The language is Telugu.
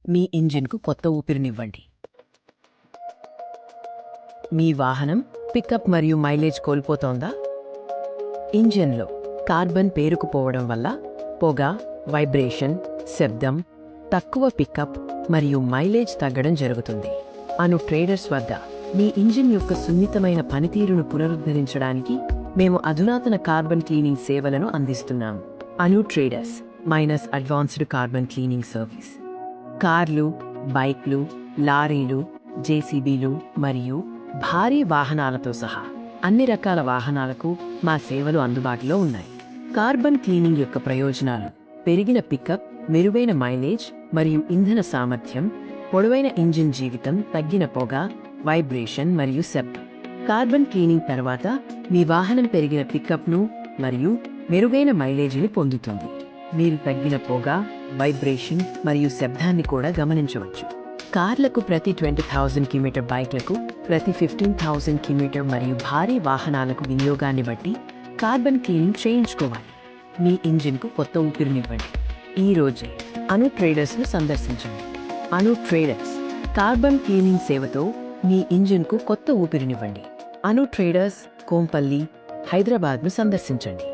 మీ ఇంజిన్కు కొత్త ఊపిరినివ్వండి. మీ వాహనం పికప్ మరియు మైలేజ్ కోల్పోతోందా? ఇంజిన్లో కార్బన్ పేరుకుపోవడం వల్ల పొగ, వైబ్రేషన్, శబ్దం, తక్కువ పికప్ మరియు మైలేజ్ తగ్గడం జరుగుతుంది. అను ట్రేడర్స్ వద్ద మీ ఇంజిన్ యొక్క సున్నితమైన పనితీరును పునరుద్ధరించడానికి మేము అధునాతన కార్బన్ క్లీనింగ్ సేవలను అందిస్తున్నాము. Anu traders minus advanced carbon cleaning service. కార్లు, బైక్లు, లారీలు, జేసీబీలు మరియు భారీ వాహనాలతో సహా అన్ని రకాల వాహనాలకు మా సేవలు అందుబాటులో ఉన్నాయి. కార్బన్ క్లీనింగ్ యొక్క ప్రయోజనాలు: పెరిగిన పికప్, మెరుగైన మైలేజ్ మరియు ఇంధన సామర్థ్యం, పొడవైన ఇంజిన్ జీవితం, తగ్గిన పొగ, వైబ్రేషన్ మరియు శబ్దం. కార్బన్ క్లీనింగ్ తర్వాత మీ వాహనం పెరిగిన పికప్ను మరియు మెరుగైన మైలేజీని పొందుతుంది. మీరు తగ్గిన పొగ, వైబ్రేషన్ మరియు శబ్దాన్ని కూడా గమనించవచ్చు. కార్లకు ప్రతి 20,000 కిమీటర్, బైక్లకు ప్రతి 15,000 కిమీటర్ మరియు భారీ వాహనాలకు వినియోగాన్ని బట్టి కార్బన్ క్లీనింగ్ చేయించుకోవాలి. మీ ఇంజిన్కు కొత్త ఊపిరినివ్వండి. ఈ రోజే అను ట్రేడర్స్ను సందర్శించండి. అను ట్రేడర్స్ కార్బన్ క్లీనింగ్ సేవతో మీ ఇంజిన్కు కొత్త ఊపిరినివ్వండి. అను ట్రేడర్స్, కోంపల్లి, హైదరాబాద్ను సందర్శించండి.